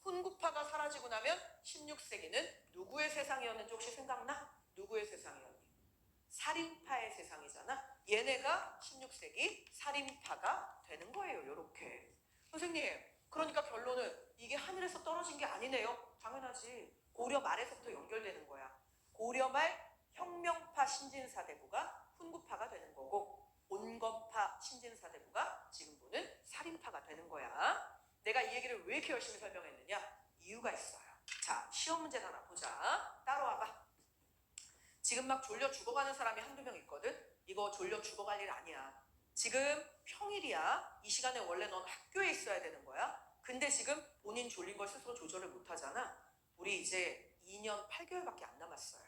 훈구파가 사라지고 나면 16세기는 누구의 세상이었는지 혹시 생각나? 누구의 세상이었니? 살인파의 세상이잖아. 얘네가 16세기 살인파가 되는 거예요. 요렇게. 선생님, 그러니까 결론은 이게 하늘에서 떨어진 게 아니네요. 당연하지. 고려 말에서부터 연결되는 거야. 고려 말 혁명파 신진사대부가 훈구파가 되는 거고, 온건파 신진사대부가 지금 보는 살인파가 되는 거야. 내가 이 얘기를 왜 이렇게 열심히 설명했느냐? 이유가 있어요. 자, 시험 문제 하나 보자. 따라와봐. 지금 막 졸려 죽어가는 사람이 한두 명 있거든? 이거 졸려 죽어갈 일 아니야. 지금 평일이야. 이 시간에 원래 넌 학교에 있어야 되는 거야. 근데 지금 본인 졸린 걸 스스로 조절을 못 하잖아. 우리 이제 2년 8개월밖에 안 남았어요.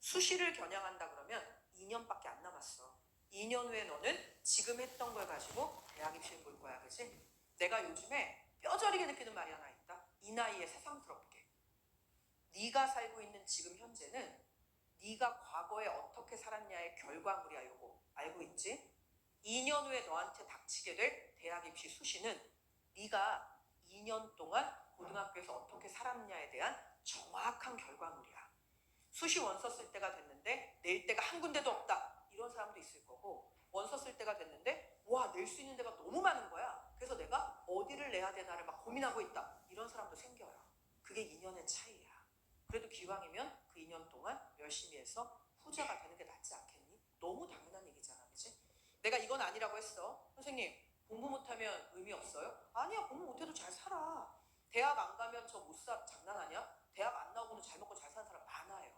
수시를 겨냥한다 그러면 2년밖에 안 남았어. 2년 후에 너는 지금 했던 걸 가지고 대학 입시를 볼 거야. 그치? 내가 요즘에 뼈저리게 느끼는 말이 하나 있다. 이 나이에 새삼스럽게. 네가 살고 있는 지금 현재는 네가 과거에 어떻게 살았냐의 결과물이야. 요거 알고 있지? 2년 후에 너한테 닥치게 될 대학 입시 수시는 네가 2년 동안 고등학교에서 어떻게 살았냐에 대한 정확한 결과물이야. 수시 원서 쓸 때가 됐는데 낼 데가 한 군데도 없다. 이런 사람도 있을 거고, 원서 쓸 때가 됐는데 와, 낼 수 있는 데가 너무 많은 거야. 그래서 내가 어디를 내야 되나를 막 고민하고 있다. 이런 사람도 생겨요. 그게 2년의 차이야. 그래도 기왕이면 그 2년 동안 열심히 해서 후자가 되는 게 낫지 않겠니? 너무 당연한 얘기잖아. 그치? 내가 이건 아니라고 했어. 선생님, 공부 못하면 의미 없어요? 아니야, 공부 못해도 잘 살아. 대학 안 가면 저 못 살, 장난하냐? 대학 안 나오고는 잘 먹고 잘 사는 사람 많아요.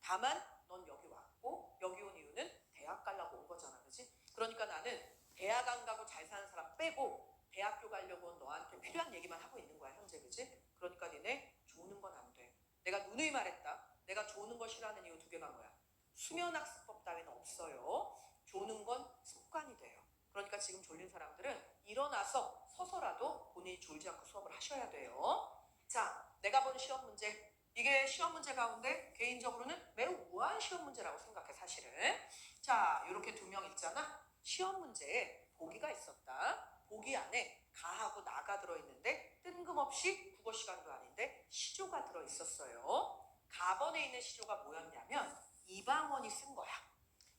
다만 넌 여기 왔고, 여기 온 이유는 대학 가려고 온 거잖아. 그치? 그러니까 나는 대학 안 가고 잘 사는 사람 빼고 대학교 가려고 너한테 필요한 얘기만 하고 있는 거야, 현재. 그치? 그러니까 니네 조는 건 안 돼. 내가 누누이 말했다. 내가 조는 거 싫어하는 이유 2개가 뭐야? 수면학습법 따위는 없어요. 조는 건 습관이 돼요. 그러니까 지금 졸린 사람들은 일어나서 서서라도 본인이 졸지 않고 수업을 하셔야 돼요. 자, 내가 본 시험 문제. 이게 시험 문제 가운데 개인적으로는 매우 우아한 시험 문제라고 생각해, 사실은. 자, 이렇게 2명 있잖아. 시험 문제에 보기가 있었다. 보기 안에 가하고 나가 들어있는데 뜬금없이 국어 시간도 아닌데 시조가 들어있었어요. 가번에 있는 시조가 뭐였냐면 이방원이 쓴 거야.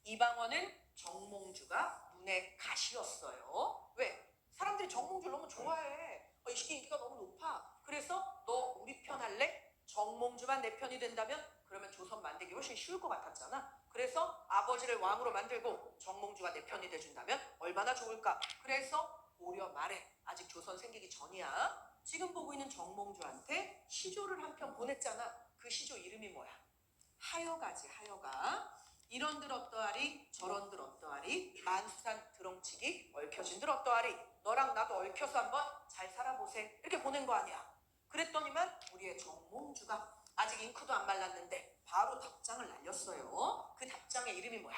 이방원은 정몽주가 눈에 가시였어요. 왜? 사람들이 정몽주를 너무 좋아해. 이 시기 인기가 너무 높아. 그래서 너 우리 편 할래? 정몽주만 내 편이 된다면 그러면 조선 만들기 훨씬 쉬울 것 같았잖아. 그래서 아버지를 왕으로 만들고 정몽주가 내 편이 돼준다면 얼마나 좋을까. 그래서 고려 말에 아직 조선 생기기 전이야. 지금 보고 있는 정몽주한테 시조를 한 편 보냈잖아. 그 시조 이름이 뭐야? 하여가지. 하여가. 이런들 어떠하리 저런들 어떠하리 만수산 드렁치기 얽혀진들 어떠하리 너랑 나도 얽혀서 한번 잘 살아보세. 이렇게 보낸 거 아니야. 그랬더니만 우리의 정몽주가 아직 잉크도 안 말랐는데 바로 답장을 날렸어요. 그 답장의 이름이 뭐야?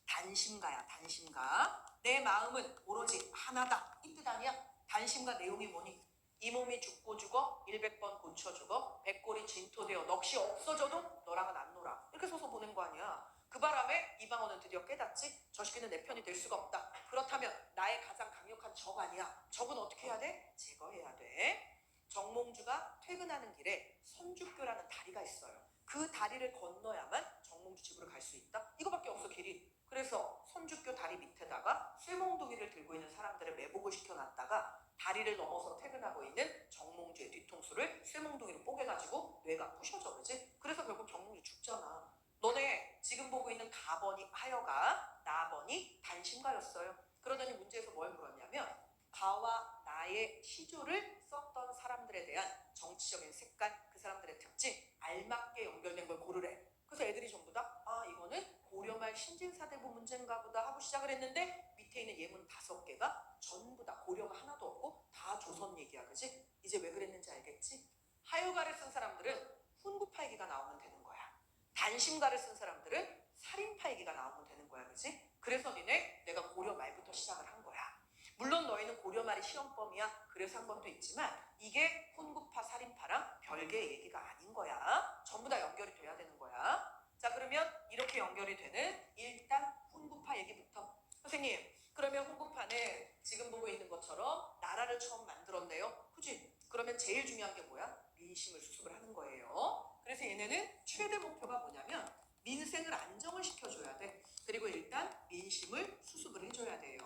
단심가야. 단심가. 내 마음은 오로지 하나다. 이 뜻 아니야? 단심가 내용이 뭐니? 이 몸이 죽고 죽어 100번 고쳐 죽어 100골이 진토되어 넋이 없어져도 너랑은 안 놀아. 이렇게 써서 보낸 거 아니야. 그 바람에 이방원은 드디어 깨닫지. 저 새끼는 내 편이 될 수가 없다. 그렇다면 나의 가장 강력한 적 아니야. 적은 어떻게 해야 돼? 제거해야 돼. 정몽주가 퇴근하는 길에 선주교라는 다리가 있어요. 그 다리를 건너야만 정몽주 집으로 갈 수 있다. 이거밖에 없어, 길이. 그래서 선주교 다리 밑에다가 쇠몽둥이를 들고 있는 사람들을 매복을 시켜놨다가 다리를 넘어서 퇴근하고 있는 정몽주의 뒤통수를 쇠몽둥이로 뽀개가지고 뇌가 부셔져. 그지? 그래서 결국 정몽주 죽잖아. 너네 지금 보고 있는 가번이 하여가, 나번이 단심가였어요. 그러더니 문제에서 뭘 물었냐면 가와 나의 시조를 썼던 사람들에 대한 정치적인 색깔, 그 사람들의 특징, 알맞게 연결된 걸 고르래. 그래서 애들이 전부 다 이거는 고려말 신진사대부 문제인가 보다 하고 시작을 했는데 밑에 있는 예문 5개가 전부 다 고려가 하나도 없고 다 조선 얘기야. 그지? 이제 왜 그랬는지 알겠지? 하여가를 쓴 사람들은 훈구파 얘기가 나오면 되는 거야. 단심가를 쓴 사람들은 살인파 얘기가 나오면 되는 거야. 그지? 그래서 니네 내가 고려 말부터 시작을 한 거야. 물론 너희는 고려 말이 시험범이야. 그래서 한 것도 있지만 이게 훈구파 살인파랑 별개의 얘기가 아닌 거야. 전부 다 연결이 돼야 되는 거야. 자, 그러면 이렇게 연결이 되는 일단 훈구파 얘기부터. 선생님, 그러면 훈구파는 지금 보고 있는 것처럼 나라를 처음 만들었네요. 그치? 그러면 제일 중요한 게 뭐야? 민심을 수습을 하는 거예요. 그래서 얘네는 최대 목표가 뭐냐면 민생을 안정을 시켜줘야 돼. 그리고 일단 민심을 수습을 해줘야 돼요.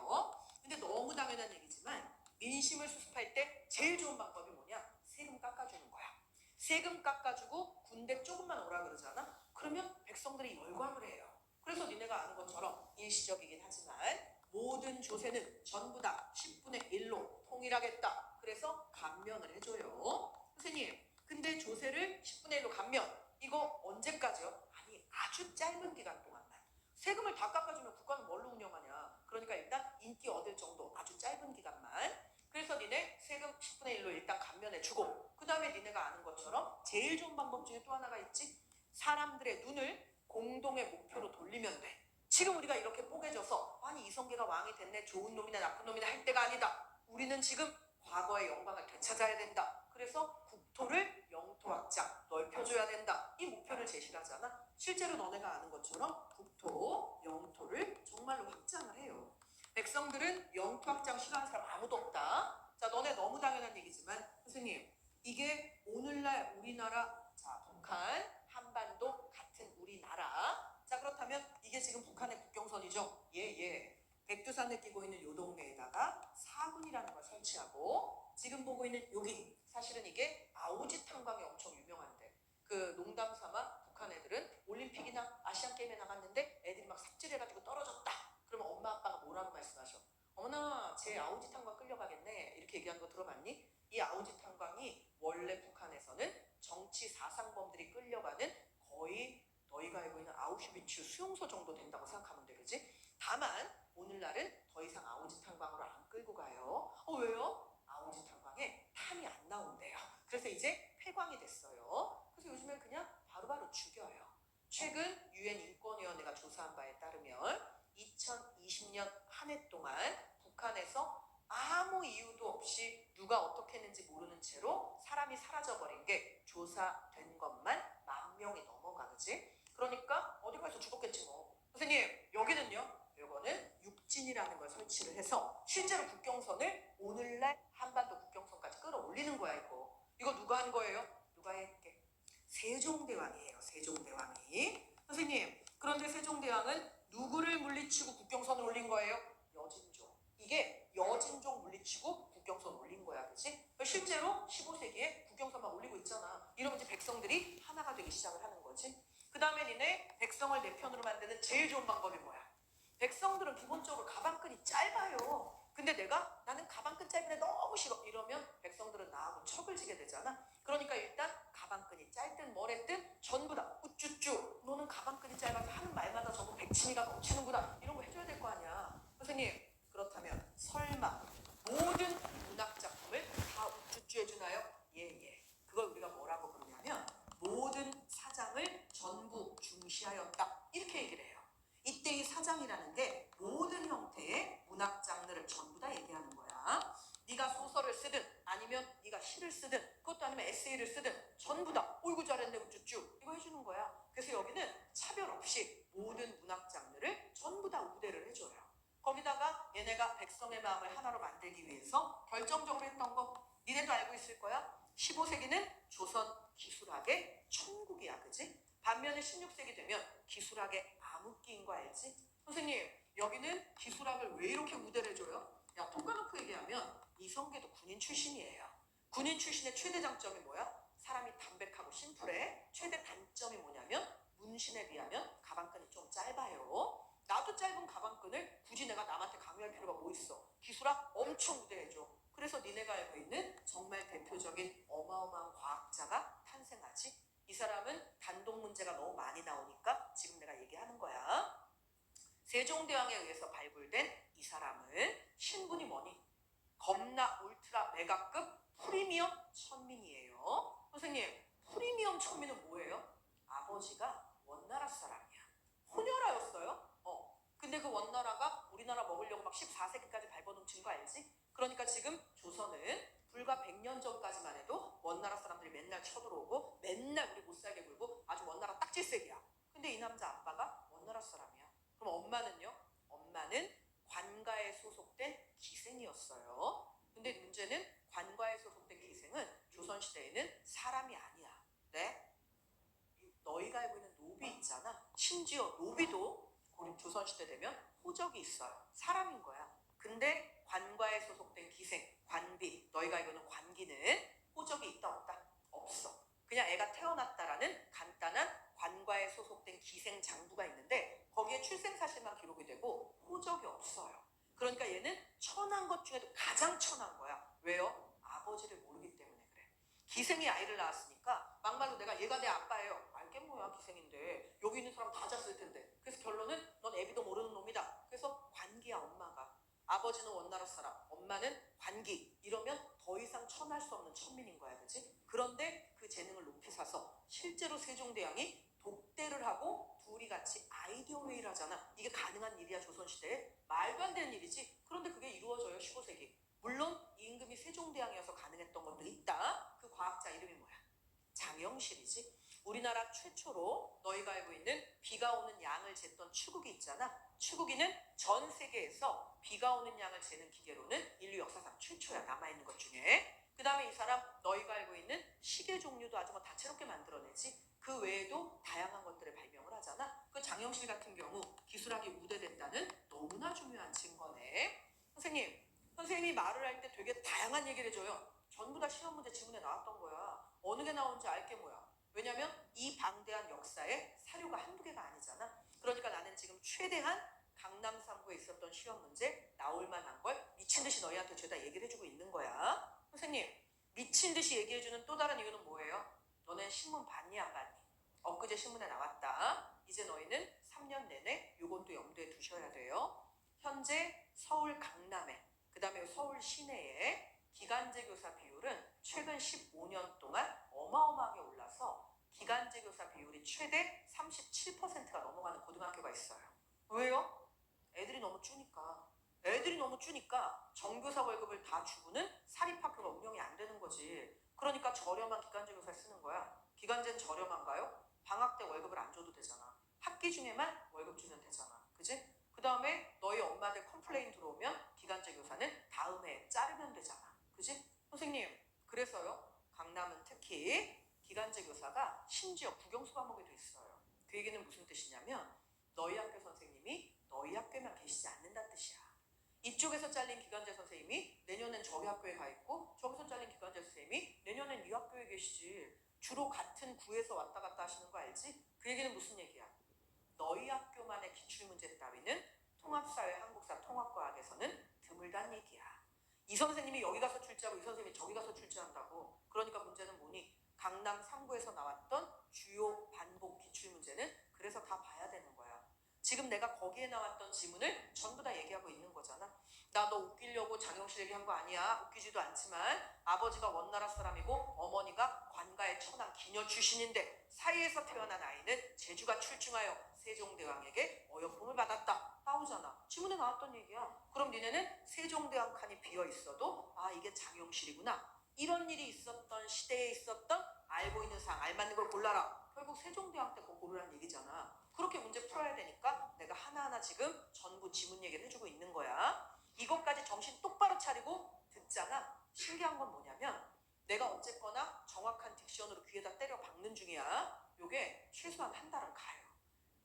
근데 너무 당연한 얘기지만 민심을 수습할 때 제일 좋은 방법이 뭐냐? 세금 깎아주는 거야. 세금 깎아주고 군대 조금만 오라 그러잖아? 그러면 백성들이 열광을 해요. 그래서 니네가 아는 것처럼 일시적이긴 하지만 모든 조세는 전부 다 10분의 1로 통일하겠다. 그래서 감면을 해줘요. 선생님, 근데 조세를 10분의 1로 감면, 이거 언제까지요? 아니, 아주 짧은 기간 동안만. 세금을 다 깎아주면 국가는 뭘로 운영하냐? 그러니까 일단 인기 얻을 정도, 아주 짧은 기간만. 그래서 니네 세금 10분의 1로 일단 감면해주고, 그 다음에 니네가 아는 것처럼 제일 좋은 방법 중에 또 하나가 있지? 사람들의 눈을 공동의 목표로 돌리면 돼. 지금 우리가 이렇게 뽀개져서 아니 이성계가 왕이 됐네, 좋은 놈이나 나쁜 놈이나 할 때가 아니다. 우리는 지금 과거의 영광을 되찾아야 된다. 그래서 국토를 영토 확장, 넓혀줘야 된다. 이 목표를 제시를 하잖아. 실제로 너네가 아는 것처럼 국토, 영토를 정말로 확장을 해요. 백성들은 영토 확장 싫어하는 사람 아무도 없다. 자, 너네 너무 당연한 얘기지만 선생님, 이게 오늘날 우리나라, 자, 북한, 한반도 같은 우리나라. 자, 그렇다면 이게 지금 북한의 국경선이죠? 예. 백두산을 끼고 있는 요 동네에다가 사군이라는 걸 설치하고 지금 보고 있는 여기, 사실은 이게 아오지 탄광이 엄청 유명한데, 그 농담 삼아 북한 애들은 올림픽이나 아시안게임에 나갔는데 애들이 막 삽질해가지고 떨어졌다. 그러면 엄마 아빠가 뭐라고 말씀하셔? 어머나, 제 아오지 탄광 끌려가겠네. 이렇게 얘기하는 거 들어봤니? 이 아오지 탄광이 원래 북한에서는 정치 사상범들이 끌려가는 거의 너희가 알고 있는 아우슈비츠 수용소 정도 된다고 생각하면 돼, 그지? 다만 오늘날은 더 이상 아오지 탄광으로 안 끌고 가요. 왜요? 아오지 탄광에 탄이 안 나온대요. 그래서 이제 폐광이 됐어요. 그래서 요즘엔 그냥 바로바로 죽여요. 최근 유엔 인권위원회가 조사한 바에 따르면 2020년 한 해 동안 북한에서 아무 이유도 없이 누가 어떻게 했는지 모르는 채로 사람이 사라져버린 게 조사된 것만 10,000명이 넘어가, 그지? 그러니까 어디 가서 죽었겠지 뭐. 선생님, 여기는요? 이거는 육진이라는 걸 설치를 해서 실제로 국경선을 오늘날 한반도 국경선까지 끌어올리는 거야. 이거 누가 한 거예요? 누가 했게? 세종대왕이에요. 세종대왕이. 선생님, 그런데 세종대왕은 누구를 물리치고 국경선을 올린 거예요? 여진종. 이게 여진종 물리치고 국경선 올린 거야, 그치? 실제로 15세기에 국경선만 올리고 있잖아. 이러면 이제 백성들이 하나가 되기 시작을 하는 거지. 그 다음에 니네 백성을 내 편으로 만드는 제일 좋은 방법이 뭐야? 백성들은 기본적으로 가방끈이 짧아요. 근데 나는 가방끈 짧은 애 너무 싫어. 이러면 백성들은 나하고 척을 지게 되잖아. 그러니까 일단 가방끈이 짧든 뭐랬든 전부 다 우쭈쭈, 너는 가방끈이 짧아서 하는 말마다 전부 백치미가 넘치는구나. 이런 거 해줘야 될 거 아니야. 선생님, 그렇다면 설마 모든 문학작품을 다 우쭈쭈 해주나요? 예. 그걸 우리가 뭐라고 부르냐면 모든 사장을 전부 중시하였다. 이렇게 얘기를 해요. 이때 이 사장이라는 게 모든 형태의 문학 장르를 전부 다 얘기하는 거야. 네가 소설을 쓰든 아니면 네가 시를 쓰든 그것도 아니면 에세이를 쓰든 전부 다 어이구 잘했네 우쭈쭈 이거 해주는 거야. 그래서 여기는 차별 없이 모든 문학 장르를 전부 다 우대를 해줘요. 거기다가 얘네가 백성의 마음을 하나로 만들기 위해서 결정적으로 했던 거 니네도 알고 있을 거야. 15세기는 조선 기술학의 천국이야, 그지? 반면에 16세기 되면 기술학의 암흑기인 거 알지? 선생님, 여기는 기술학을 왜 이렇게 우대를 해줘요? 야, 톡 까놓고 얘기하면 이성계도 군인 출신이에요. 군인 출신의 최대 장점이 뭐야? 사람이 담백하고 심플해. 최대 단점이 뭐냐면 문신에 비하면 가방끈이 좀 짧아요. 나도 짧은 가방끈을 굳이 내가 남한테 강요할 필요가 뭐 있어. 기술학 엄청 우대해줘. 그래서 니네가 알고 있는 정말 대표적인 어마어마한 과학자가 탄생하지. 이 사람은 단독 문제가 너무 많이 나오니까 지금 내가 얘기하는 거야. 세종대왕에 의해서 발굴된 이 사람은 신분이 뭐니? 겁나 울트라 메가급 프리미엄 천민이에요. 선생님, 프리미엄 천민은 뭐예요? 아버지가 원나라 사람이야. 혼혈아였어요. 근데 그 원나라가 우리나라 먹으려고 막 14세기까지 밟아놓친 거 알지? 그러니까 지금 조선은 불과 100년 전까지만 해도 원나라 사람들이 맨날 쳐들어오고 맨날 우리 못살게 굴고 아주 원나라 딱질색이야. 근데 이 남자 아빠가 원나라 사람이야. 그럼 엄마는요? 엄마는 관가에 소속된 기생이었어요. 근데 문제는 관과에 소속된 기생은 조선 조선시대에는 사람이 아니야. 네? 너희가 알고 있는 노비 있잖아. 심지어 노비도 조선시대 되면 호적이 있어요. 사람인 거야. 근데 관과에 소속된 기생, 관비, 너희가 알고 있는 관기는 호적이 있다 없다? 없어. 그냥 애가 태어났다라는 간단한 관과에 소속된 기생 장부가 있는데 거기에 출생 사실만 기록이 되고 호적이 없어요. 그러니까 얘는 천한 것 중에도 가장 천한 거야. 왜요? 아버지를 모르기 때문에 그래. 기생이 아이를 낳았으니까 막말로 내가 얘가 내 아빠예요. 알게 뭐야, 기생인데. 여기 있는 사람 다 잤을 텐데. 그래서 결론은 넌 애비도 모르는 놈이다. 그래서 관기야, 엄마가. 아버지는 원나라 사람, 엄마는 관기. 이러면 더 이상 천할 수 없는 천민인 거야, 그치? 그런데 그 재능을 높이 사서 실제로 세종대왕이 독대를 하고 둘이 같이 아이디어 회의를 하잖아. 이게 가능한 일이야, 조선시대에? 말도 안 되는 일이지. 그런데 그게 이루어져요, 15세기. 물론 임금이 세종대왕이어서 가능했던 것도 있다. 그 과학자 이름이 뭐야? 장영실이지. 우리나라 최초로 너희가 알고 있는 비가 오는 양을 쟀던 추구기 있잖아. 추구기는 전 세계에서 비가 오는 양을 재는 기계로는 인류 역사상 최초야, 남아있는 것 중에. 그 다음에 이 사람 너희가 알고 있는 시계 종류도 아주 뭐 다채롭게 만들어내지. 그 외에도 다양한 것들을 발명을 하잖아. 그 장영실 같은 경우 기술학이 우대됐다는 너무나 중요한 증거네. 선생님이 말을 할 때 되게 다양한 얘기를 해줘요. 전부 다 시험 문제 지문에 나왔던 거야. 어느 게 나온지 알게 뭐야. 왜냐면 이 방대한 역사에 사료가 한두 개가 아니잖아. 그러니까 나는 지금 최대한 강남 3구에 있었던 시험 문제 나올 만한 걸 미친 듯이 너희한테 죄다 얘기를 해주고 있는 거야. 선생님, 미친 듯이 얘기해주는 또 다른 이유는 뭐예요? 너네 신문 봤니 안 봤니? 엊그제 신문에 나왔다. 이제 너희는 3년 내내 요것도 염두에 두셔야 돼요. 현재 서울 강남에, 그 다음에 서울 시내에 기간제 교사 비율은 최근 15년 동안 어마어마하게 올라서 기간제 교사 비율이 최대 37%가 넘어가는 고등학교가 있어요. 왜요? 애들이 너무 주니까 정교사 월급을 다 주고는 사립학교가 운영이 안 되는 거지. 그러니까 저렴한 기간제 교사 쓰는 거야. 기간제는 저렴한가요? 방학 때 월급을 안 줘도 되잖아. 학기 중에만 월급 주면 되잖아. 그지? 그 다음에 너희 엄마들 컴플레인 들어오면 기간제 교사는 다음 해에 자르면 되잖아. 그지? 선생님, 그래서요, 강남은 특히 기간제 교사가 심지어 국영수 과목이 돼 있어요. 그 얘기는 무슨 뜻이냐면 너희 학교 선생님이 너희 학교에만 계시지 않는다는 뜻이야. 이쪽에서 잘린 기간제 선생님이 내년엔 저기 학교에 가 있고 저기서 잘린 기간제 선생님이 내년엔 이 학교에 계시지. 주로 같은 구에서 왔다 갔다 하시는 거 알지? 그 얘기는 무슨 얘기야? 너희 학교만의 기출문제 따위는 통합사회 한국사 통합과학에서는 드물단 얘기야. 이 선생님이 여기 가서 출제하고 이 선생님이 저기 가서 출제한다고. 그러니까 문제는 뭐니? 강남 3구에서 나왔던 주요 반복 기출문제는 그래서 다 봐야 되는 거야. 지금 내가 거기에 나왔던 지문을 전부 다 얘기하고 있는 거잖아. 나 너 웃기려고 장영실 얘기한 거 아니야. 웃기지도 않지만 아버지가 원나라 사람이고 어머니가 관가의 천황 기녀 출신인데 사이에서 태어난 아이는 재주가 출중하여 세종대왕에게 어여쁨을 받았다. 나오잖아. 지문에 나왔던 얘기야. 그럼 니네는 세종대왕 칸이 비어있어도 아, 이게 장영실이구나. 이런 일이 있었던 시대에 있었던 알고 있는 사항, 알맞는 걸 골라라. 결국 세종대왕 때 그거 고르라는 얘기잖아. 그렇게 문제 풀어야 되니까 내가 하나하나 지금 전부 지문 얘기를 해주고 있는 거야. 이것까지 정신 똑바로 차리고 듣잖아. 신기한 건 뭐냐면 내가 어쨌거나 정확한 딕션으로 귀에다 때려 박는 중이야. 요게 최소한 한 달은 가요.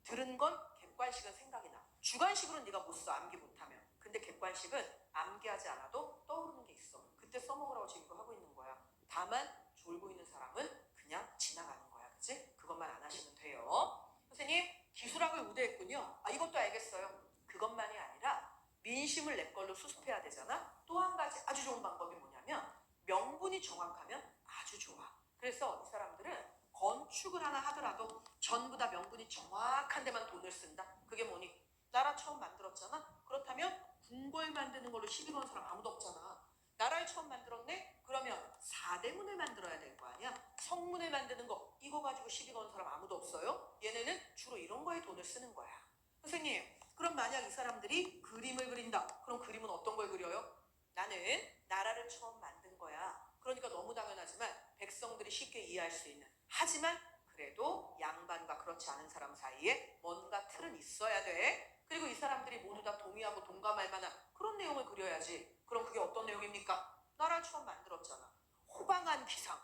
들은 건 객관식은 생각이 나. 주관식으로는 네가 못 써, 암기 못하면. 근데 객관식은 암기하지 않아도 떠오르는 게 있어. 그때 써먹으라고 지금 이거 하고 있는 거야. 다만 졸고 있는 사람은 그냥 지나가는 거야. 그치? 그것만 안 하시면 돼요. 선생님, 기술학을 우대했군요. 아, 이것도 알겠어요. 그것만이 아니라 민심을 내 걸로 수습해야 되잖아. 또 한 가지 아주 좋은 방법이 뭐냐면 명분이 정확하면 아주 좋아. 그래서 이 사람들은 건축을 하나 하더라도 전부 다 명분이 정확한 데만 돈을 쓴다. 그게 뭐니? 나라 처음 만들었잖아. 그렇다면 궁궐 만드는 걸로 시비 거는 사람 아무도 없잖아. 나라를 처음 만들었네? 그러면 사대문을 만들어야 될 거 아니야? 성문을 만드는 거 이거 가지고 시비 거는 사람 아무도 없어요? 얘네는 주로 이런 거에 돈을 쓰는 거야. 선생님, 그럼 만약 이 사람들이 그림을 그린다. 그럼 그림은 어떤 걸 그려요? 나는 나라를 처음 만든 거야. 그러니까 너무 당연하지만 백성들이 쉽게 이해할 수 있는. 하지만 그래도 양반과 그렇지 않은 사람 사이에 뭔가 틀은 있어야 돼. 그리고 이 사람들이 모두 다 동의하고 동감할 만한 그런 내용을 그려야지. 그럼 그게 어떤 내용입니까? 나라를 처음 만들었잖아. 호방한 기상.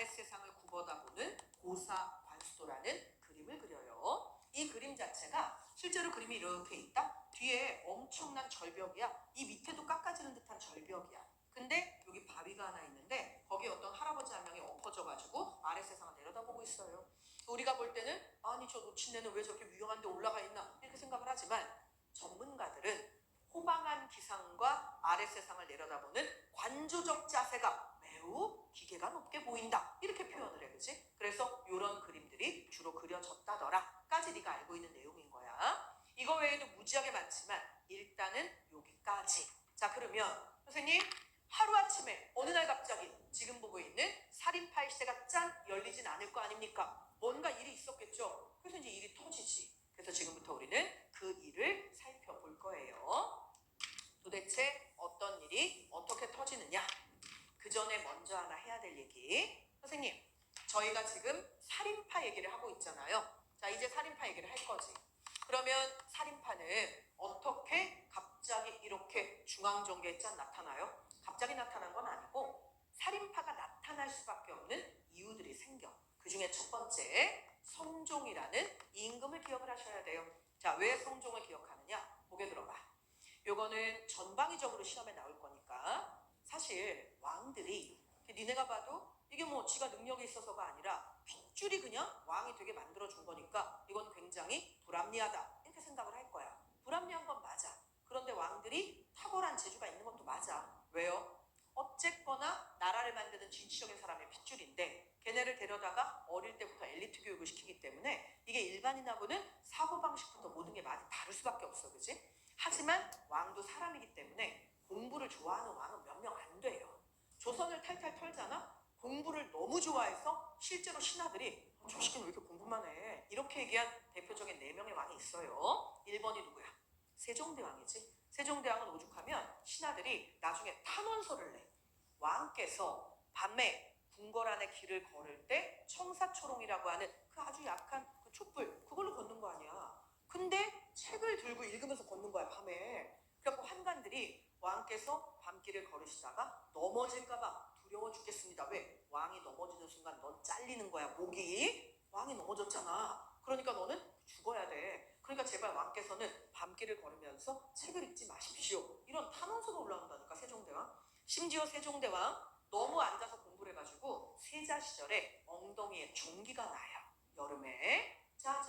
아랫세상을 굽어다보는 고사관수도라는 그림을 그려요. 이 그림 자체가 실제로 그림이 이렇게 있다. 뒤에 엄청난 절벽이야. 이 밑에도 깎아지는 듯한 절벽이야. 근데 여기 바위가 하나 있는데 거기에 어떤 할아버지 한 명이 엎어져가지고 아랫세상을 내려다보고 있어요. 우리가 볼 때는 아니 저 놓친 애는 왜 저렇게 위험한 데 올라가 있나 이렇게 생각을 하지만 전문가들은 호방한 기상과 아랫세상을 내려다보는 관조적 자세가 매우 기계가 높게 보인다 이렇게 표현을 해. 그치? 그래서 이런 그림들이 주로 그려졌다더라 까지 네가 알고 있는 내용인 거야. 이거 외에도 무지하게 많지만 일단은 여기까지. 자, 그러면 선생님 하루아침에 어느 날 갑자기 지금 보고 있는 살인파의 시대가 짠 열리진 않을 거 아닙니까? 뭔가 일이 있었겠죠. 그래서 이제 일이 터지지. 그래서 지금부터 우리는 그 일을 살펴볼 거예요. 도대체 어떤 일이 어떻게 터지느냐. 그 전에 먼저 하나 해야 될 얘기. 선생님, 저희가 지금 살인파 얘기를 하고 있잖아요. 자, 이제 살인파 얘기를 할 거지. 그러면 살인파는 어떻게 갑자기 이렇게 중앙정계에 짠 나타나요? 갑자기 나타난 건 아니고 살인파가 나타날 수밖에 없는 이유들이 생겨. 그 중에 첫 번째, 성종이라는 임금을 기억을 하셔야 돼요. 자, 왜 성종을 기억하느냐? 보게 들어봐. 요거는 전방위적으로 시험에 나올 거니까 사실 왕들이 니네가 봐도 이게 뭐 지가 능력이 있어서가 아니라 핏줄이 그냥 왕이 되게 만들어준 거니까 이건 굉장히 불합리하다 이렇게 생각을 할 거야. 불합리한 건 맞아. 그런데 왕들이 탁월한 재주가 있는 것도 맞아. 왜요? 어쨌거나 나라를 만드는 진취적인 사람의 핏줄인데 걔네를 데려다가 어릴 때부터 엘리트 교육을 시키기 때문에 이게 일반인하고는 사고방식부터 모든 게 많이 다를 수밖에 없어. 그치? 하지만 왕도 사람이기 때문에 공부를 좋아하는 왕은 몇 명 안 돼요. 조선을 탈탈 털잖아? 공부를 너무 좋아해서 실제로 신하들이 저 새끼는 왜 이렇게 공부만 해? 이렇게 얘기한 대표적인 4명의 왕이 있어요. 1번이 누구야? 세종대왕이지. 세종대왕은 오죽하면 신하들이 나중에 탄원서를 내. 왕께서 밤에 궁궐 안에 길을 걸을 때 청사초롱이라고 하는 그 아주 약한 그 촛불 그걸로 걷는 거 아니야. 근데 책을 들고 읽으면서 걷는 거야 밤에. 그래갖고 환관들이 왕께서 밤길을 걸으시다가 넘어질까봐 두려워 죽겠습니다. 왜? 왕이 넘어지는 순간 넌 잘리는 거야. 목이. 왕이 넘어졌잖아. 그러니까 너는 죽어야 돼. 그러니까 제발 왕께서는 밤길을 걸으면서 책을 읽지 마십시오. 이런 탄원서가 올라온다니까 세종대왕. 심지어 세종대왕 너무 앉아서 공부를 해가지고 세자 시절에 엉덩이에 종기가 나요. 여름에. 자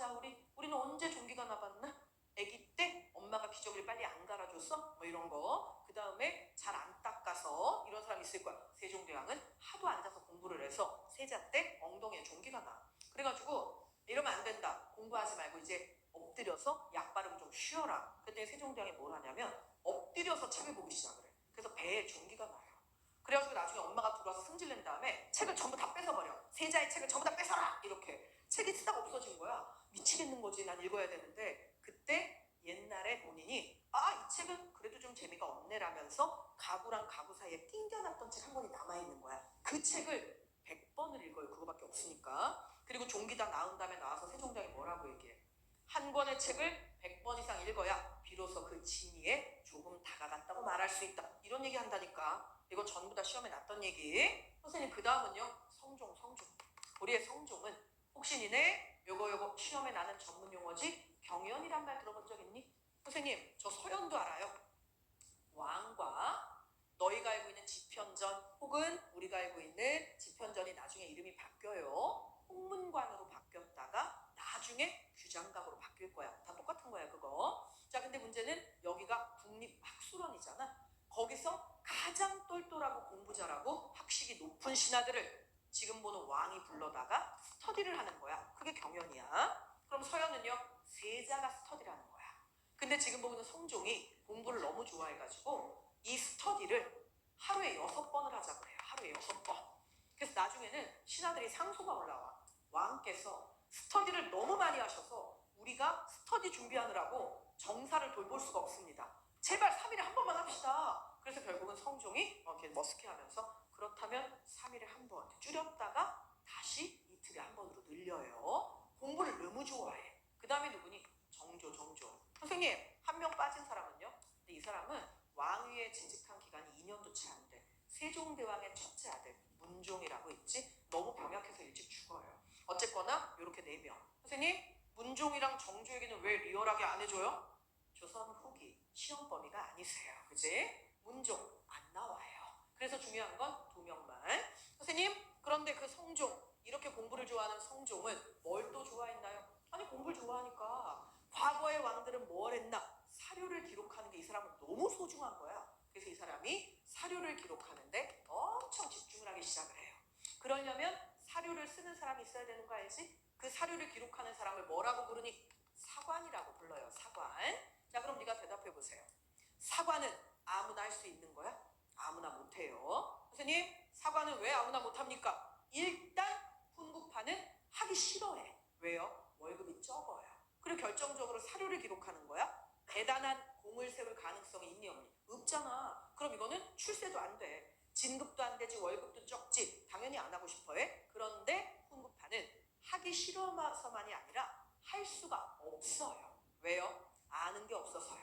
우리는 언제 종기가 나봤나? 아기 때 엄마가 기저귀를 빨리 안 갈아줬어? 뭐 이런 거. 그 다음에 잘 안 닦아서 이런 사람이 있을 거야. 세종대왕은 하도 앉아서 공부를 해서 세자 때 엉덩이에 종기가 나. 그래가지고 이러면 안 된다. 공부하지 말고 이제 엎드려서 약 바르고 좀 쉬어라. 그때 세종대왕이 뭘 하냐면 엎드려서 책을 보기 시작을 해. 그래서 배에 종기가 나요. 그래가지고 나중에 엄마가 들어와서 승질낸 다음에 책을 전부 다 뺏어버려. 세자의 책을 전부 다 뺏어라! 이렇게. 책이 쓰다가 없어진 거야. 미치겠는 거지. 난 읽어야 되는데. 그때 옛날에 본인이 이 책은 그래도 좀 재미가 없네라면서 가구랑 가구 사이에 낑겨놨던 책 한 권이 남아있는 거야. 그 책을 100번을 읽어요. 그거밖에 없으니까. 그리고 종기 다 나온 다음에 나와서 세종대왕이 뭐라고 얘기해. 한 권의 책을 100번 이상 읽어야 비로소 그 진위에 조금 다가갔다고 말할 수 있다. 이런 얘기 한다니까. 이거 전부 다 시험에 났던 얘기. 선생님 그 다음은요. 성종. 우리의 성종은 혹시 니네 요거 시험에 나는 전문 용어지? 경연이란 말 들어본 적 있니? 선생님 저 서연도 알아요. 왕과 너희가 알고 있는 지편전 혹은 우리가 알고 있는 지편전이 나중에 이름이 바뀌어요. 홍문관으로 바뀌었다가 나중에 규장각으로 바뀔 거야. 다 똑같은 거야 그거. 자 근데 문제는 여기가 국립학술원이잖아. 거기서 가장 똘똘하고 공부 잘하고 학식이 높은 신하들을 지금 보는 왕이 불러다가 스터디를 하는 거야. 그게 경연이야. 그럼 서연은요 세자가 스터디를 하는 거야. 근데 지금 보는 성종이 공부를 너무 좋아해가지고 이 스터디를 하루에 6번을 하자고 해요. 하루에 6번. 그래서 나중에는 신하들이 상소가 올라와. 왕께서 스터디를 너무 많이 하셔서 우리가 스터디 준비하느라고 정사를 돌볼 수가 없습니다. 제발 3일에 한 번만 합시다. 그래서 결국은 성종이 이렇게 머쓱해하면서 그렇다면 3일에 한 번 줄였다가 다시 이틀에 한 번으로 늘려요. 공부를 너무 좋아해. 그 다음에 누구니? 정조. 선생님 한 명 빠진 사람은요? 근데 이 사람은 왕위에 재직한 기간이 2년도 채 안 돼. 세종대왕의 첫째 아들 문종이라고 있지? 너무 병약해서 일찍 죽어요. 어쨌거나 이렇게 4명. 선생님, 문종이랑 정조에게는 왜 리얼하게 안 해줘요? 조선 후기 시험 범위가 아니세요. 그지? 문종 안 나와요. 그래서 중요한 건 2명만. 선생님, 그런데 그 성종, 이렇게 공부를 좋아하는 성종은 뭘 또 좋아했나요? 아니, 공부를 좋아하니까 과거의 왕들은 뭘 했나? 사료를 기록하는 게 이 사람은 너무 소중한 거야. 그래서 이 사람이 사료를 기록하는데 엄청 집중을 하기 시작을 해요. 그러려면 사료를 쓰는 사람이 있어야 되는 거 알지? 그 사료를 기록하는 사람을 뭐라고 부르니? 사관이라고 불러요. 사관. 자, 그럼 네가 대답해 보세요. 사관은 아무나 할 수 있는 거야? 아무나 못해요. 선생님, 사관은 왜 아무나 못합니까? 일단 훈구파는 하기 싫어해. 왜요? 월급이 적어요. 그리고 결정적으로 사료를 기록하는 거야? 대단한 공을 세울 가능성이 있니 없니? 없잖아. 그럼 이거는 출세도 안 돼. 진급도 안 되지, 월급도 적지. 당연히 안 하고 싶어 해. 그런데 훈구파는 하기 싫어서만이 아니라 할 수가 없어요. 왜요? 아는 게 없어서요.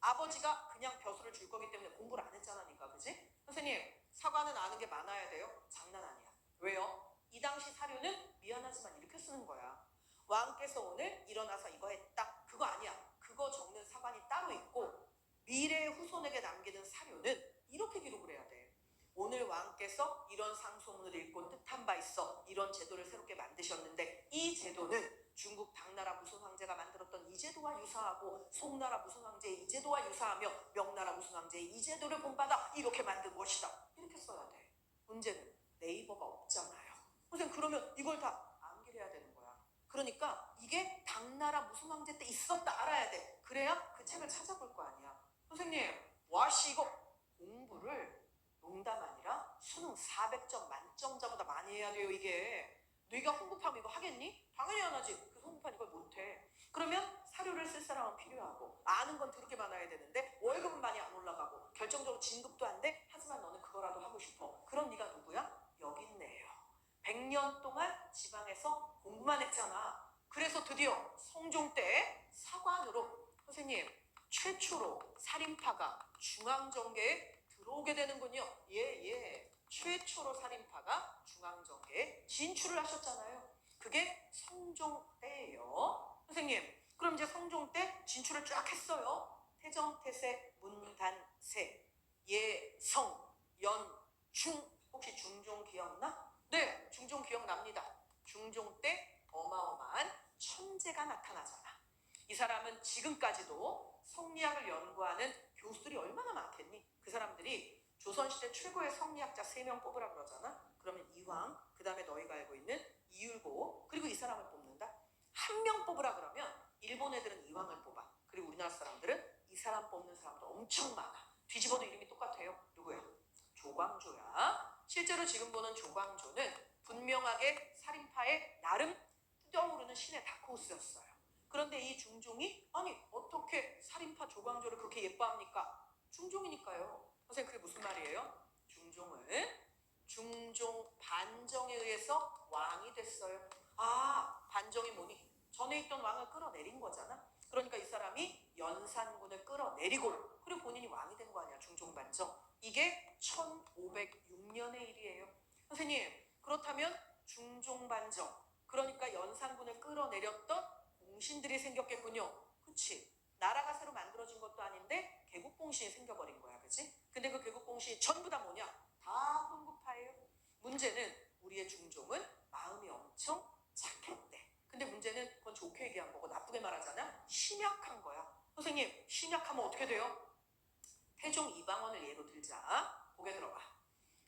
아버지가 그냥 벼슬을 줄 거기 때문에 공부를 안 했잖아니까. 그지? 선생님, 사관은 아는 게 많아야 돼요? 장난 아니야. 왜요? 이 당시 사료는 미안하지만 이렇게 쓰는 거야. 왕께서 오늘 일어나서 이거 했다. 그거 아니야. 그거 적는 사관이 따로 있고 미래의 후손에게 남기는 사료는 이렇게 기록을 해야 돼. 오늘 왕께서 이런 상소문을 읽고 뜻한 바 있어. 이런 제도를 새롭게 만드셨는데 이 제도는 중국 당나라 무슨 황제가 만들었던 이 제도와 유사하고 송나라 무슨 황제의 이 제도와 유사하며 명나라 무슨 황제의 이 제도를 본받아 이렇게 만든 것이다. 이렇게 써야 돼. 문제는 네이버가 없잖아요. 선생님, 그러면 이걸 다 암기를 해야 되는 거야. 그러니까 이게 당나라 무슨 황제 때 있었다 알아야 돼. 그래야 그 책을 찾아볼 거 아니야. 선생님, 와씨 이거 공부를 농담 아니라 수능 400점 만점자보다 많이 해야 돼요. 이게 네가 홍보하면 이거 하겠니? 당연히 안 하지. 그래서 홍보판 이걸 못해. 그러면 사료를 쓸 사람은 필요하고 아는 건 그렇게 많아야 되는데 월급은 많이 안 올라가고 결정적으로 진급도 안 돼. 하지만 너는 그거라도 하고 싶어. 그럼 네가 누구야? 여기 있네요. 100년 동안 지방에서 공부만 했잖아. 그래서 드디어 성종 때 사관으로 선생님 최초로 살인파가 중앙정계에 들어오게 되는군요. 예. 최초로 살인파가 중앙정계에 진출을 하셨잖아요. 그게 성종 때예요. 선생님, 그럼 이제 성종 때 진출을 쫙 했어요. 태정, 태세, 문단세, 예성, 연, 중. 혹시 중종 기억나? 네, 중종 기억납니다. 중종 때 어마어마한 천재가 나타나잖아. 이 사람은 지금까지도 성리학을 연구하는 교수들이 얼마나 많겠니? 그 사람들이 조선시대 최고의 성리학자 3명 뽑으라 그러잖아. 그러면 이황, 그 다음에 너희가 알고 있는 이율고, 그리고 이 사람을 뽑는다. 한 명 뽑으라 그러면 일본 애들은 이황을 뽑아. 그리고 우리나라 사람들은 이 사람 뽑는 사람도 엄청 많아. 뒤집어도 이름이 똑같아요. 누구야? 조광조야. 실제로 지금 보는 조광조는 분명하게 살인파의 나름 떠오르는 신의 다크호스였어요. 그런데 이 중종이 아니 어떻게 살인파 조광조를 그렇게 예뻐합니까? 중종이니까요. 선생님, 그게 무슨 말이에요? 중종은 중종 반정에 의해서 왕이 됐어요. 아, 반정이 뭐니? 전에 있던 왕을 끌어내린 거잖아. 그러니까 이 사람이 연산군을 끌어내리고 그리고 본인이 왕이 된 거 아니야. 중종 반정. 이게 1506년의 일이에요. 선생님, 그렇다면 중종 반정, 그러니까 연산군을 끌어내렸던 공신들이 생겼겠군요. 그치? 나라가 새로 만들어진 것도 아닌데 개국공신이 생겨버린 거야. 그치? 근데 그 개국공신이 전부 다 뭐냐? 다 훈구파예요. 문제는 우리의 중종은 마음이 엄청 착했대. 근데 문제는 그건 좋게 얘기한 거고 나쁘게 말하잖아. 심약한 거야. 선생님, 심약하면 어떻게 돼요? 태종 이방원을 예로 들자. 고개 들어봐.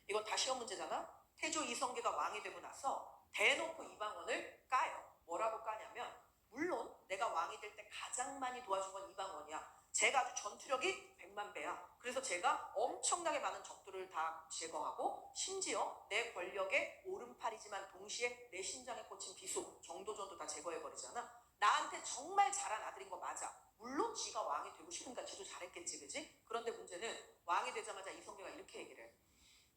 이건 다 시험 문제잖아. 태조 이성계가 왕이 되고 나서 대놓고 이방원을 까요. 뭐라고 까냐면 물론 내가 왕이 될 때 가장 많이 도와준 건 이방원이야. 제가 아주 전투력이 100만 배야. 그래서 제가 엄청나게 많은 적들을 다 제거하고 심지어 내 권력의 오른팔이지만 동시에 내 심장에 꽂힌 비속, 정도전도 다 제거해버리잖아. 나한테 정말 잘한 아들인 거 맞아. 물론 지가 왕이 되고 싶으니까 지도 잘했겠지. 그지? 그런데 문제는 왕이 되자마자 이성계가 이렇게 얘기를 해.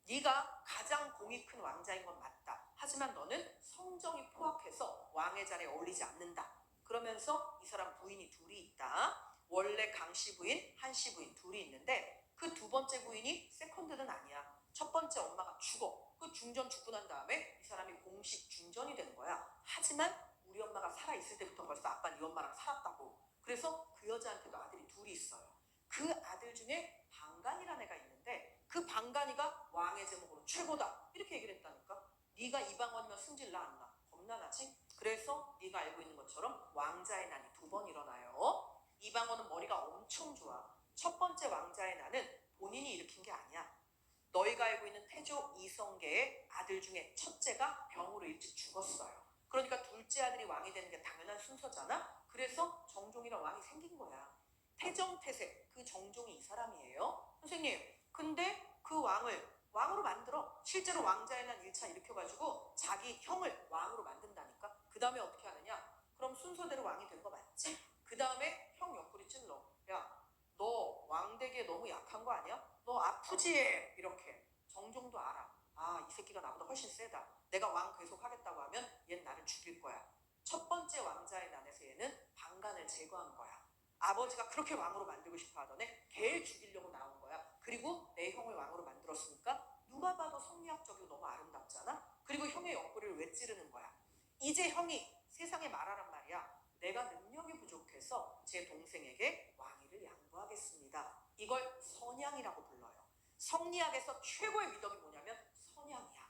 네가 가장 공이 큰 왕자인 건 맞다. 하지만 너는 성정이 포악해서 왕의 자리에 어울리지 않는다. 그러면서 이 사람 부인이 둘이 있다. 원래 강씨 부인, 한씨 부인 둘이 있는데 그 두 번째 부인이 세컨드는 아니야. 첫 번째 엄마가 죽어. 그 중전 죽고 난 다음에 이 사람이 공식 중전이 되는 거야. 하지만 우리 엄마가 살아있을 때부터 벌써 아빠 네 엄마랑 살았다고. 그래서 그 여자한테도 아들이 둘이 있어요. 그 아들 중에 방간이라는 애가 있는데 그 방간이가 왕의 제목으로 최고다 이렇게 얘기를 했다니까. 네가 이방원이면 승질 나 안 나? 겁나 나지? 그래서 네가 알고 있는 것처럼 왕자의 난이 2번 일어나요. 이방원은 머리가 엄청 좋아. 첫 번째 왕자의 난은 본인이 일으킨 게 아니야. 너희가 알고 있는 태조 이성계의 아들 중에 첫째가 병으로 일찍 죽었어요. 그러니까 둘째 아들이 왕이 되는 게 당연한 순서잖아. 그래서 정종이랑 왕이 생긴 거야. 태정태세, 그 정종이 이 사람이에요. 선생님, 근데 그 왕을 왕으로 만들어. 실제로 왕자의 난 1차 일으켜가지고 자기 형을 왕으로 만든다니까. 그 다음에 어떻게 하느냐? 그럼 순서대로 왕이 된 거 맞지? 그 다음에 형 옆구리 찔러. 야, 너 왕 되기에 너무 약한 거 아니야? 너 아프지? 이렇게. 정종도 알아. 아, 이 새끼가 나보다 훨씬 세다. 내가 왕 계속하겠다고 하면 얘는 나를 죽일 거야. 첫 번째 왕자의 난에서 얘는 방간을 제거한 거야. 아버지가 그렇게 왕으로 만들고 싶어 하던 애 걔를 죽이려고 나온 거야. 그리고 내 형을 왕으로 만들었으니까 누가 봐도 성리학적이고 너무 아름답잖아. 그리고 형의 옆구리를 왜 찌르는 거야? 이제 형이 세상에 말하란 말이야. 내가 능력이 부족해서 제 동생에게 왕위를 양보하겠습니다. 이걸 선양이라고 불러요. 성리학에서 최고의 미덕이 뭐냐면 선양이야.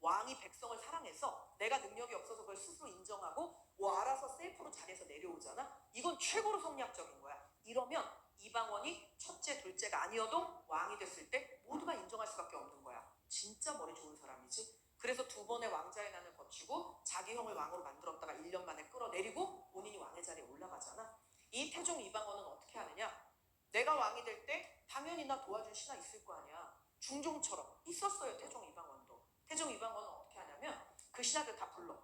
왕이 백성을 사랑해서 내가 능력이 없어서 그걸 스스로 인정하고 뭐 알아서 셀프로 자리에서 내려오잖아. 이건 최고로 성리학적인 거야. 이러면 이방원이 첫째, 둘째가 아니어도 왕이 됐을 때 모두가 인정할 수밖에 없는 거야. 진짜 머리 좋은 사람이지. 그래서 2번의 왕자의 난을 거치고 자기 형을 왕으로 만들었다가 1년 만에 끌어내리고 본인이 왕의 자리에 올라가잖아. 이 태종 이방원은 어떻게 하느냐? 내가 왕이 될 때 당연히 나 도와준 신하 있을 거 아니야. 중종처럼 있었어요. 태종 이방원도. 태종 이방원은 어떻게 하냐면 그 신하들 다 불러.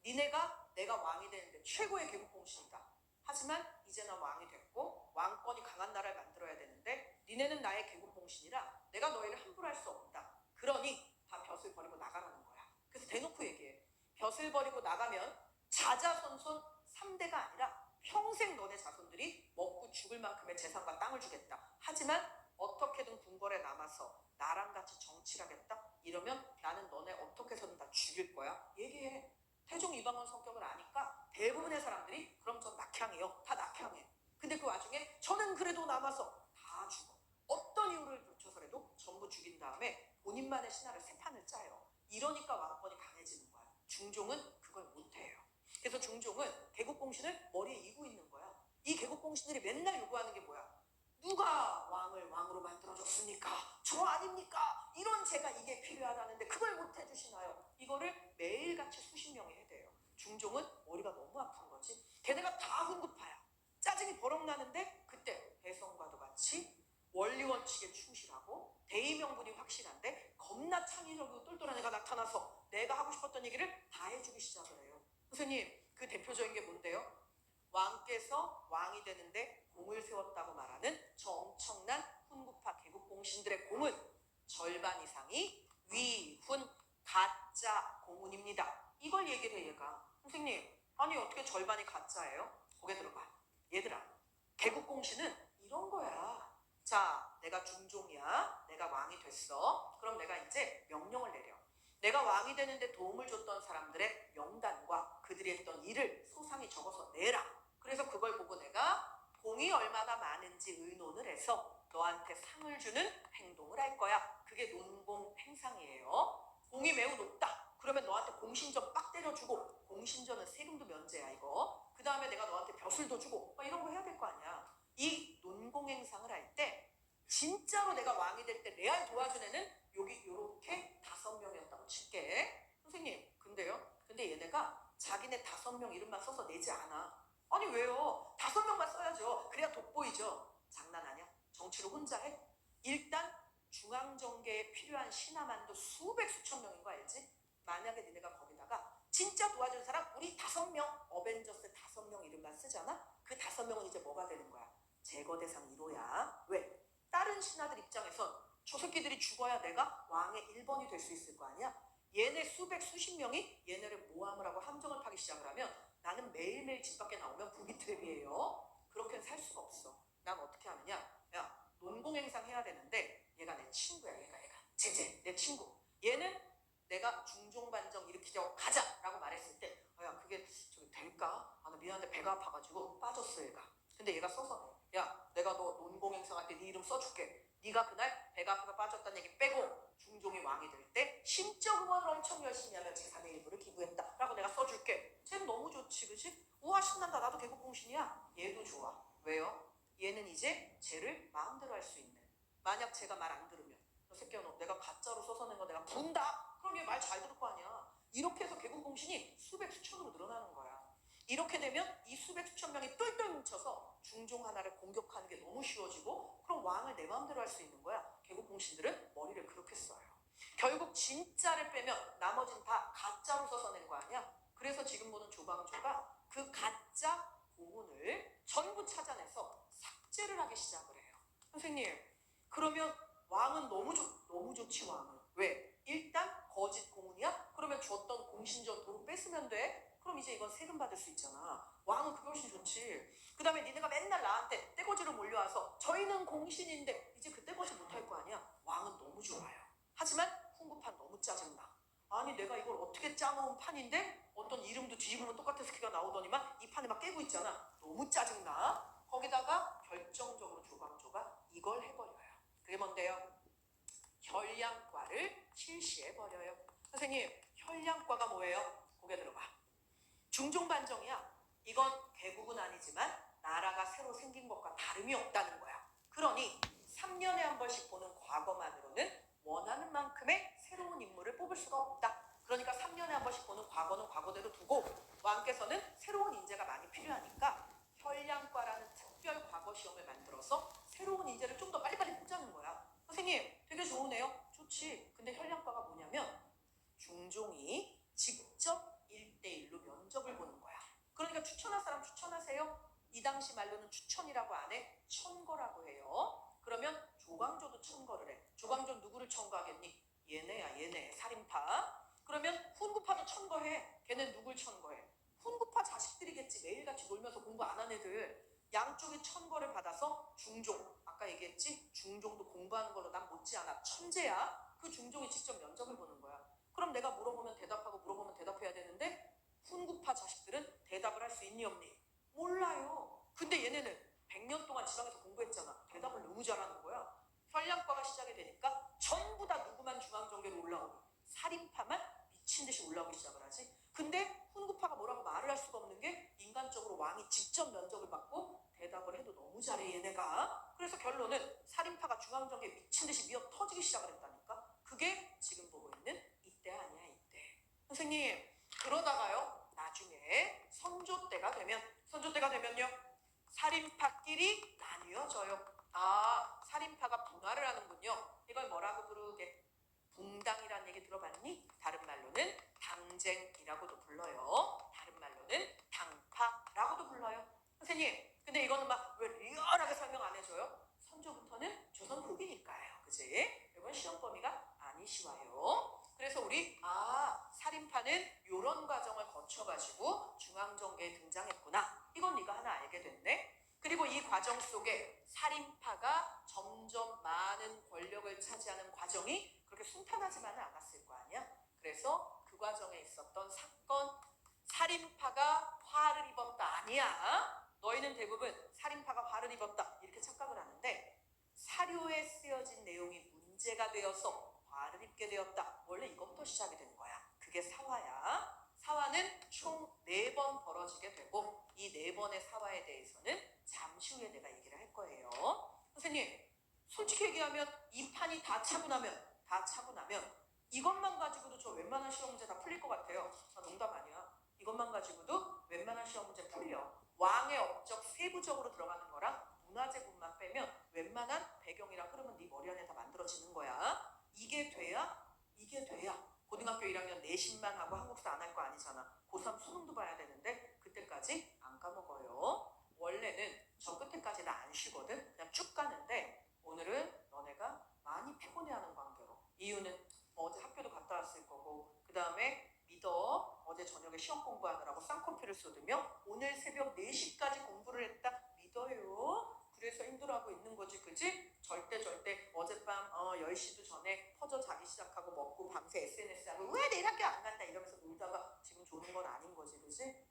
니네가 내가 왕이 되는데 최고의 개국공신이다. 하지만 이제 난 왕이 됐고 왕권이 강한 나라를 만들어야 되는데 니네는 나의 개국공신이라 내가 너희를 함부로 할 수 없다. 그러니 다 벼슬 버리고 나가라는 거야. 그래서 대놓고 얘기해. 벼슬 버리고 나가면 자자손손 3대가 아니라 평생 너네 자손들이 먹고 죽을 만큼의 재산과 땅을 주겠다. 하지만 어떻게든 궁궐에 남아서 나랑 같이 정치를 하겠다? 이러면 나는 너네 어떻게 해서든 다 죽일 거야. 얘기해. 태종 이방원 성격을 아니까 대부분의 사람들이 그럼 전 낙향이요. 다 낙향해. 근데 그 와중에 저는 그래도 남아서 다 죽어. 어떤 이유를 붙여서라도 전부 죽인 다음에 본인만의 신하를 세 판을 짜요. 이러니까 왕권이 강해지는 거야. 중종은 그걸 못해요. 그래서 중종은 개국공신을 머리에 이고 있는 거야. 이 개국공신들이 맨날 요구하는 게 뭐야? 누가 왕을 왕으로 만들어줬습니까? 저 아닙니까? 이런 제가 이게 필요하다는데 그걸 못 해주시나요? 이거를 매일같이 수십 명이 해대요. 중종은 머리가 너무 아픈 거지. 걔네가 다 훈구파야. 짜증이 버럭 나는데 그때 배성과도 같이 원리 원칙에 충실하고 대의명분이 확실한데 겁나 창의적이고 똘똘한 애가 나타나서 내가 하고 싶었던 얘기를 다 해주기 시작을 해요. 선생님, 그 대표적인 게 뭔데요? 왕께서 왕이 되는데 공을 세웠다고 말하는 저 엄청난 훈구파 개국공신들의 공은 절반 이상이 위훈 가짜 공문입니다. 이걸 얘기를 해 얘가. 선생님, 아니 어떻게 절반이 가짜예요? 거기에 들어봐. 얘들아, 개국공신은 이런 거야. 자, 내가 중종이야. 내가 왕이 됐어. 그럼 내가 이제 명령을 내려. 내가 왕이 되는데 도움을 줬던 사람들의 명단과 그들이 했던 일을 소상히 적어서 내라. 그래서 그걸 보고 내가 공이 얼마나 많은지 의논을 해서 너한테 상을 주는 행동을 할 거야. 그게 논공행상이에요. 공이 매우 높다. 그러면 너한테 공신전 빡 때려주고, 공신전은 세금도 면제야 이거. 그 다음에 내가 너한테 벼슬도 주고 막 이런 거 해야 될 거 아니야. 이 논공행상을 할 때 진짜로 내가 왕이 될 때 레알 도와준 애는 여기 요렇게 5명이었다고 칠게. 선생님, 근데 얘네가 자기네 5명 이름만 써서 내지 않아. 아니 왜요? 5명만 써야죠. 그래야 돋보이죠. 장난하냐? 정치를 혼자 해? 일단 중앙정계에 필요한 신하만도 수백 수천 명인 거 알지? 만약에 니네가 거기다가 진짜 도와준 사람 우리 5명, 어벤져스 5명 이름만 쓰잖아? 그 5명은 이제 뭐가 되는 거야? 제거 대상 1호야. 왜? 다른 신하들 입장에선 저 새끼들이 죽어야 내가 왕의 1번이 될 수 있을 거 아니야? 얘네 수백 수십 명이 얘네를 모함을 하고 함정을 파기 시작을 하면 나는 매일매일 집 밖에 나오면 부기트랩이에요. 그렇게는 살 수가 없어. 난 어떻게 하느냐? 야, 논공행상 해야 되는데 얘가 내 친구야. 얘가 제재 내 친구. 얘는 내가 중종반정 일으키자고 가자라고 말했을 때 야 그게 저기 될까? 아 나 미안한데 배가 아파가지고 빠졌어 얘가. 근데 얘가 써서 야 내가 너 논공행사할 때 네 이름 써줄게. 네가 그날 배가 아파서 빠졌다는 얘기 빼고 중종이 왕이 될 때 심적 응원을 엄청 열심히 하면 재산의 일부를 기부했다 라고 내가 써줄게. 쟤는 너무 좋지 그치? 우와 신난다 나도 개국공신이야. 얘도 좋아. 왜요? 얘는 이제 쟤를 마음대로 할 수 있는. 만약 쟤가 말 안 들으면 너 새끼야 너 내가 가짜로 써서 낸 거 내가 분다. 그럼 얘 말 잘 들을 거 아니야. 이렇게 해서 개국공신이 수백 수천으로 늘어나는 거야. 이렇게 되면 이 수백 수천 명이 똘똘 뭉쳐서 중종 하나를 공격하는 게 너무 쉬워지고 그럼 왕을 내 마음대로 할 수 있는 거야. 개국공신들은 머리를 그렇게 써요. 결국 진짜를 빼면 나머지는 다 가짜로 써서 낸 거 아니야. 그래서 지금 보는 조광조가 그 가짜 고문을 전부 찾아내서 삭제를 하기 시작을 해요. 선생님 그러면 왕은 너무 좋지 왕은. 왜? 일단 거짓 고문이야? 그러면 줬던 공신전 도로 뺏으면 돼? 그럼 이제 이건 세금 받을 수 있잖아. 왕은 그게 훨씬 좋지. 그 다음에 니네가 맨날 나한테 떼거지로 몰려와서 저희는 공신인데 이제 그 떼거지 못할 거 아니야. 왕은 너무 좋아요. 하지만 훈구판 너무 짜증나. 아니 내가 이걸 어떻게 짜놓은 판인데 어떤 이름도 뒤집으면 똑같은 스키가 나오더니만 이 판에 막 깨고 있잖아. 너무 짜증나. 거기다가 결정적으로 조광조가 이걸 해버려요. 그게 뭔데요? 혈량과를 실시해버려요. 선생님 혈량과가 뭐예요? 고개 들어봐. 중종반정이야. 이건 개국은 아니지만 나라가 새로 생긴 것과 다름이 없다는 거야. 그러니 3년에 한 번씩 보는 과거만으로는 원하는 만큼의 새로운 인물을 뽑을 수가 없다. 그러니까 3년에 한 번씩 보는 과거는 과거대로 두고 왕께서는 새로운 인재가 많이 필요하니까 혈량과라는 특별 과거 시험을 만들어서 새로운 인재를 좀 더 빨리빨리 뽑자는 거야. 선생님 되게 좋으네요. 좋지. 근데 혈량과가 뭐냐면 중종이 직접 1대1로 면접을 보는 거야. 그러니까 추천할 사람 추천하세요. 이 당시 말로는 추천이라고 안 해. 천거라고 해요. 그러면 조광조도 천거를 해. 조광조 누구를 천거하겠니? 얘네야 얘네 살인파. 그러면 훈구파도 천거해. 걔는 누굴 천거해? 훈구파 자식들이겠지. 매일같이 놀면서 공부 안 한 애들. 양쪽이 천거를 받아서 중종, 아까 얘기했지? 중종도 공부하는 걸로 난 못지않아 천재야. 그 중종이 직접 면접을 보는 거야. 그럼 내가 물어보면 대답하고 물어보면 대답해야 되는데 훈구파 자식들은 대답을 할 수 있니 없니? 몰라요. 근데 얘네는 100년 동안 지방에서 공부했잖아. 대답을 너무 잘하는 거야. 혈량과가 시작이 되니까 전부 다 누구만 중앙정계로 올라오니? 살인파만 미친듯이 올라오기 시작을 하지. 근데 훈구파가 뭐라고 말을 할 수가 없는 게 인간적으로 왕이 직접 면접을 받고 대답을 해도 너무 잘해 얘네가. 그래서 결론은 살인파가 중앙정계에 미친듯이 미어 터지기 시작을 했다니까. 그게 지금 보고 있는 이때 아니야 이때. 선생님 그러다가요 나중에 선조 때가 되면요 살인파끼리 나뉘어져요. 아 살인파가 분화를 하는군요. 이걸 뭐라고 부르게? 붕당이라는 얘기 들어봤니? 다른 말로는 당쟁이라고도 불러요. 다른 말로는 당파라고도 불러요. 선생님 근데 이거는 막 왜 리얼하게 설명 안 해줘요? 선조부터는 조선 후기니까요. 그치? 이건 시험 범위가 아니 쉬워요. 그래서 우리 살인파는 이런 과정을 거쳐가지고 중앙정계에 등장했구나. 이건 네가 하나 알게 됐네. 그리고 이 과정 속에 살인파가 점점 많은 권력을 차지하는 과정이 그렇게 순탄하지만은 않았을 거 아니야. 그래서 그 과정에 있었던 사건, 살인파가 화를 입었다 아니야. 너희는 대부분 살인파가 화를 입었다 이렇게 착각을 하는데 사료에 쓰여진 내용이 문제가 되어서 화를 입게 되었다. 원래 이것부터 시작이 되는 거야. 그게 사화야. 사화는 총 4번 벌어지게 되고 이 4번의 사화에 대해서는 잠시 후에 내가 얘기를 할 거예요. 선생님 솔직히 얘기하면 이 판이 다 차고 나면 이것만 가지고도 저 웬만한 시험 문제 다 풀릴 것 같아요. 농담 아니야. 이것만 가지고도 웬만한 시험 문제 풀려. 왕의 업적 세부적으로 들어가는 거랑 문화재분만 빼면 웬만한 배경이랑 흐름은 네 머리 안에 다 만들어지는 거야. 이게 돼야 고등학교 1학년 내신만 하고 한국사 안 할 거 아니잖아. 고3 수능도 봐야 되는데 그때까지 안 까먹어요. 원래는 저 끝에까지 나 안 쉬거든. 그냥 쭉 가는데 오늘은 너네가 많이 피곤해하는 관계로. 이유는 어제 학교도 갔다 왔을 거고 그 다음에 믿어. 어제 저녁에 시험 공부하느라고 쌍꺼풀을 쏟으며 오늘 새벽 4시까지 공부를 했다. 믿어요. 그래서 힘들어하고 있는 거지 그지? 절대 어젯밤 10시도 전에 퍼져 자기 시작하고 먹고 밤새 밤새 SNS하고 왜 내일 학교 안 간다 이러면서 놀다가 지금 조는 건 아닌 거지, 그지?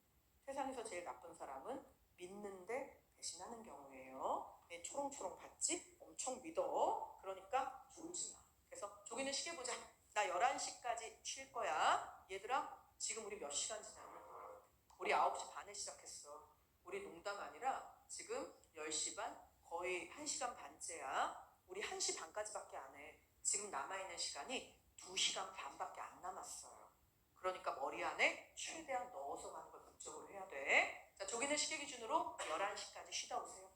세상에서 제일 나쁜 사람은 믿는데 배신하는 경우예요. 내 초롱초롱 봤지? 엄청 믿어. 그러니까 졸지 마. 그래서 조기는 시계 보자. 나 11시까지 쉴 거야. 얘들아, 지금 우리 몇 시간 지났니? 우리 9시 반에 시작했어. 우리 농담 아니라 지금 10시 반? 거의 1시간 반째야. 우리 1시 반까지밖에 안 해. 지금 남아있는 시간이 2시간 반밖에 안 남았어요. 그러니까 머리 안에 최대한 넣어서 가는 걸 목적으로 해야 돼. 자, 조기는 시계 기준으로 11시까지 쉬다 오세요.